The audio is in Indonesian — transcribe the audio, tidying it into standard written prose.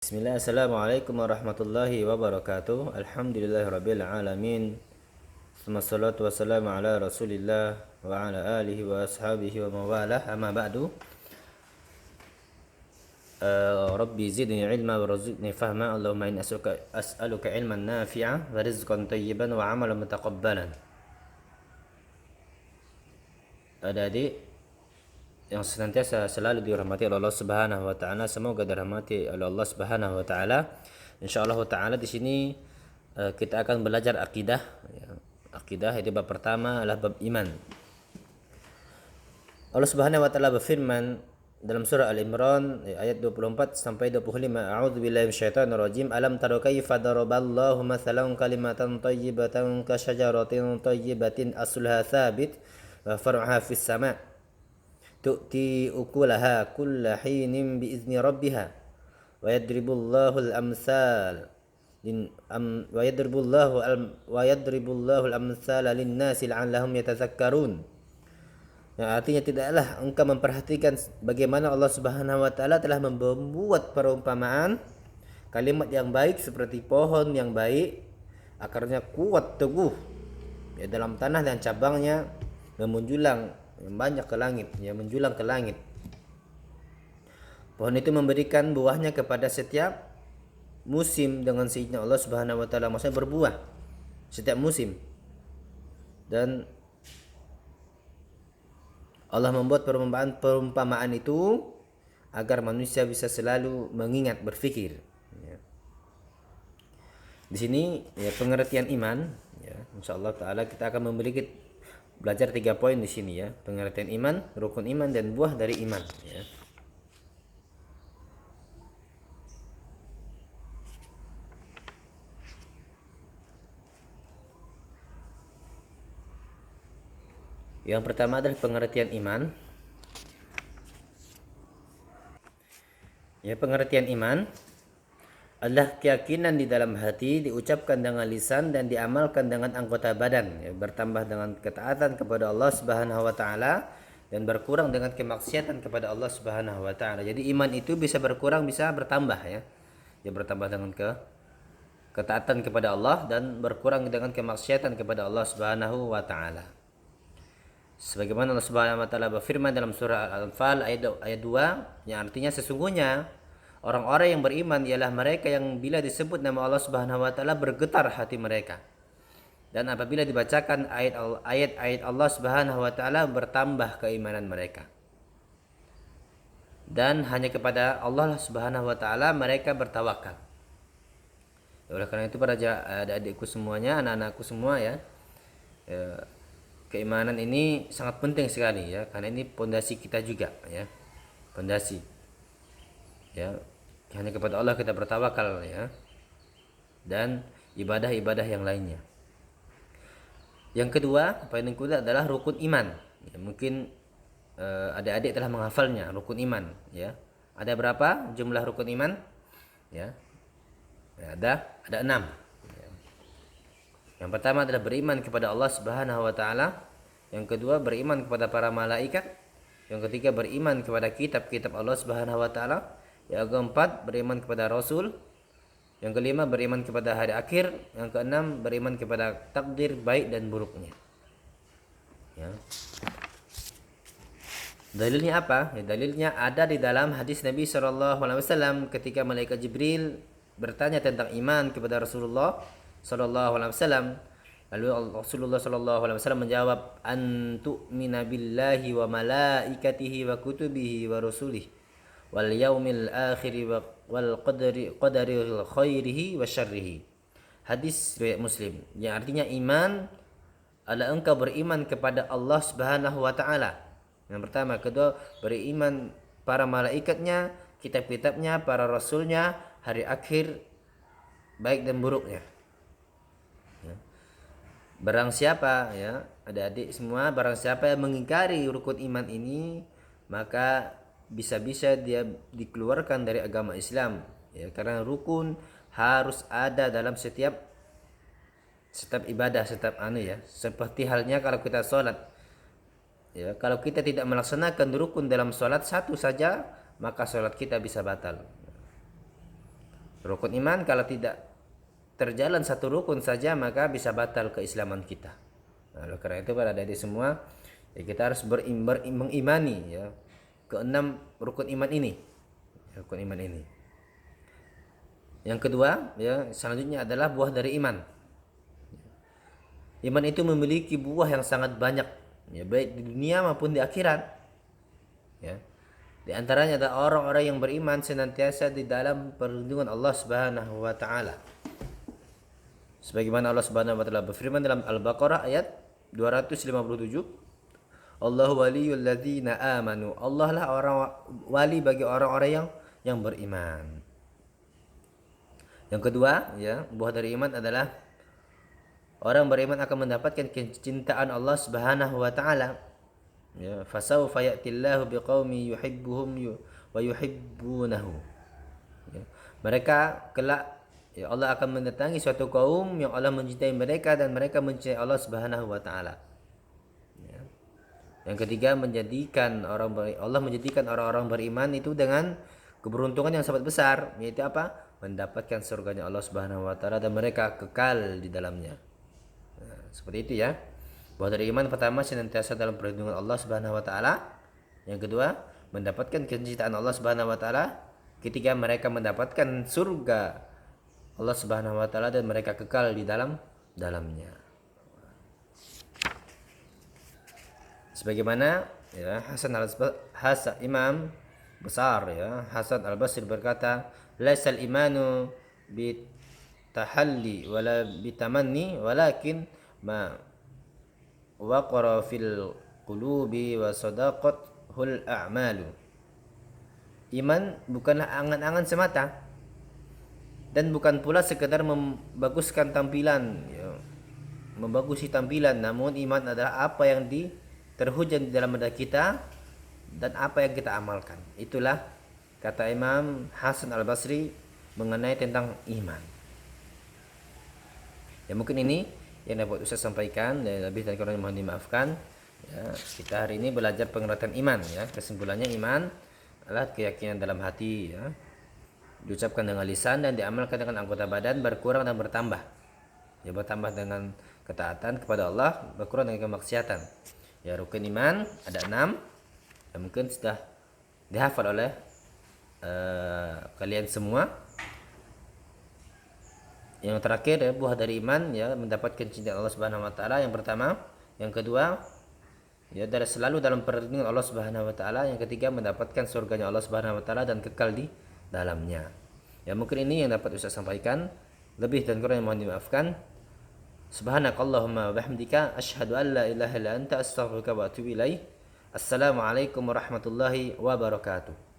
Bismillah, Assalamualaikum warahmatullahi wabarakatuh. Alhamdulillahirabbil alamin. Wassalatu wassalamu ala Rasulillah wa ala alihi wa ashabihi wa mawalah. Amma ba'du. Rabbi zidni ilma wa razidni fahma. Allahumma inni as'aluka ilman nafi'a wa rizqan tayyiban wa amalan mutaqabbalan. Adik-adik yang senantiasa selalu dirahmati oleh Allah Subhanahu wa taala, semoga dirahmati oleh Allah Subhanahu wa taala. Insyaallah taala di sini kita akan belajar akidah ya. Akidah itu bab pertama adalah bab iman. Allah Subhanahu wa taala berfirman dalam surah Al-Imran ayat 24 sampai 25, A'udzubillahi minasyaitonir rajim. Alam tara kaifa daraballahu mathalan kalimatan thayyibatan ka syajaratin thayyibatin asluha tsabit wa far'uha fis sama' tu'ti ukulaha kulla hinin biizni rabbiha wa yadribullahu al-amsal wa yadribullahu al-amsala lin-nasi la'allahum yatazakkarun. Yang artinya tidaklah engkau memperhatikan bagaimana Allah Subhanahu wa taala telah membuat perumpamaan kalimat yang baik seperti pohon yang baik, akarnya kuat teguh ya, dalam tanah dan cabangnya memunjulang yang banyak ke langit, yang menjulang ke langit. Pohon itu memberikan buahnya kepada setiap musim dengan seizin Allah Subhanahu wa taala, maksudnya berbuah setiap musim. Dan Allah membuat perumpamaan itu agar manusia bisa selalu mengingat, berfikir. Ya. Di sini ya pengertian iman, ya, insyaallah taala kita akan memiliki belajar 3 poin di sini ya, pengertian iman, rukun iman dan buah dari iman ya. Yang pertama adalah pengertian iman. Ya, pengertian iman adalah keyakinan di dalam hati, diucapkan dengan lisan dan diamalkan dengan anggota badan ya, bertambah dengan ketaatan kepada Allah Subhanahu wa taala dan berkurang dengan kemaksiatan kepada Allah Subhanahu wa taala. Jadi iman itu bisa berkurang, bisa bertambah ya. Ya, bertambah dengan ketaatan kepada Allah dan berkurang dengan kemaksiatan kepada Allah Subhanahu wa taala. Sebagaimana Allah Subhanahu wa taala berfirman dalam surah Al-Anfal ayat 2 yang artinya sesungguhnya orang-orang yang beriman ialah mereka yang bila disebut nama Allah Subhanahu wa taala bergetar hati mereka. Dan apabila dibacakan ayat-ayat Allah Subhanahu wa taala bertambah keimanan mereka. Dan hanya kepada Allah Subhanahu wa taala mereka bertawakal. Oleh karena itu para adik-adikku semuanya, anak-anakku semua ya, keimanan ini sangat penting sekali ya, karena ini pondasi kita juga ya. Pondasi. Ya, hanya kepada Allah kita bertawakal ya. Dan ibadah-ibadah yang lainnya. Yang kedua, poin yang kedua adalah rukun iman. Ya, mungkin adik-adik telah menghafalnya, rukun iman ya. Ada berapa jumlah rukun iman? Ya. Ya, ada 6. Ya. Yang pertama adalah beriman kepada Allah Subhanahu wa taala. Yang kedua beriman kepada para malaikat. Yang ketiga beriman kepada kitab-kitab Allah Subhanahu wa taala. Yang keempat beriman kepada Rasul. Yang kelima beriman kepada hari akhir. Yang keenam beriman kepada takdir baik dan buruknya. Ya. Dalilnya apa? Ya, dalilnya ada di dalam hadis Nabi SAW ketika malaikat Jibril bertanya tentang iman kepada Rasulullah SAW. Lalu Rasulullah SAW menjawab, antu'mina billahi wa malaikatihi wa kutubihi wa rusulihi wal yaumil akhiri wal qadari khairihi wa syarrihi. Hadis riwayat Muslim. Yang artinya iman adalah engkau beriman kepada Allah Subhanahu wa taala. Yang pertama, kedua beriman para malaikatnya, kitab-kitabnya, para rasulnya, hari akhir baik dan buruknya. Ya. Barang siapa ya, adik-adik semua, barang siapa yang mengingkari rukun iman ini, maka bisa-bisa dia dikeluarkan dari agama Islam ya, karena rukun harus ada dalam setiap ibadah, setiap ya. Seperti halnya kalau kita sholat ya, kalau kita tidak melaksanakan rukun dalam sholat satu saja, maka sholat kita bisa batal. Rukun iman kalau tidak terjalan satu rukun saja maka bisa batal keislaman kita. Nah, oleh karena itu para adik semua, ya kita harus mengimani ya keenam rukun iman ini. Rukun iman ini. Yang kedua, ya selanjutnya adalah buah dari iman. Iman itu memiliki buah yang sangat banyak, ya baik di dunia maupun di akhirat. Ya. Di antaranya ada orang-orang yang beriman senantiasa di dalam perlindungan Allah Subhanahu wa taala. Sebagaimana Allah Subhanahu wa taala berfirman dalam Al-Baqarah ayat 257, Allahu waliyul ladzina amanu. Allah lah orang wali bagi orang-orang yang beriman. Yang kedua, ya, buah dari iman adalah orang beriman akan mendapatkan kecintaan Allah Subhanahu wa taala. Ya, fasawfa ya'tillahu biqaumi yuhibbuhum wa yuhibbunahu. Ya. Mereka kelak ya Allah akan mendatangi suatu kaum yang Allah mencintai mereka dan mereka mencintai Allah Subhanahu wa taala. Ya. Yang ketiga, Allah menjadikan orang-orang beriman itu dengan keberuntungan yang sangat besar, yaitu apa? Mendapatkan surganya Allah Subhanahu wa taala dan mereka kekal di dalamnya. Nah, seperti itu ya. Bahwa dari iman pertama senantiasa dalam perlindungan Allah Subhanahu wa taala. Yang kedua, mendapatkan kecintaan Allah Subhanahu wa taala. Ketiga, mereka mendapatkan surga Allah Subhanahu wa taala dan mereka kekal di dalamnya. Sebagaimana ya Hasan Imam besar ya Hasan Al-Basri berkata, "Laisal imanu bitahalli wala bitamanni walakin ma waqara fil qulubi wa sadaqathul a'malu." Iman bukanlah angan-angan semata dan bukan pula sekedar membaguskan tampilan ya, membagusi tampilan, namun iman adalah apa yang terhujam di dalam dada kita dan apa yang kita amalkan. Itulah kata Imam Hasan Al-Basri mengenai tentang iman. Ya mungkin ini yang dapat Ustaz sampaikan, dan lebih dan kurang mohon dimaafkan. Ya, kita hari ini belajar pengertian iman ya. Kesimpulannya iman adalah keyakinan dalam hati ya. Diucapkan dengan lisan dan diamalkan dengan anggota badan, berkurang dan bertambah. Ya bertambah dengan ketaatan kepada Allah, berkurang dengan kemaksiatan. Ya rukun iman ada 6 yang mungkin sudah dihafal oleh kalian semua. Yang terakhir ya, buah dari iman ya mendapatkan cinta Allah Subhanahu wa taala. Yang pertama, yang kedua ya selalu dalam perlindungan Allah Subhanahu wa taala. Yang ketiga, mendapatkan surganya Allah Subhanahu wa taala dan kekal di dalamnya. Ya mungkin ini yang dapat Ustaz sampaikan. Lebih dan kurang mohon dimaafkan. Subhanakallahumma wa bihamdika asyhadu an la ilaha illa anta astaghfiruka wa atubu ilaik. Assalamualaikum warahmatullahi wabarakatuh.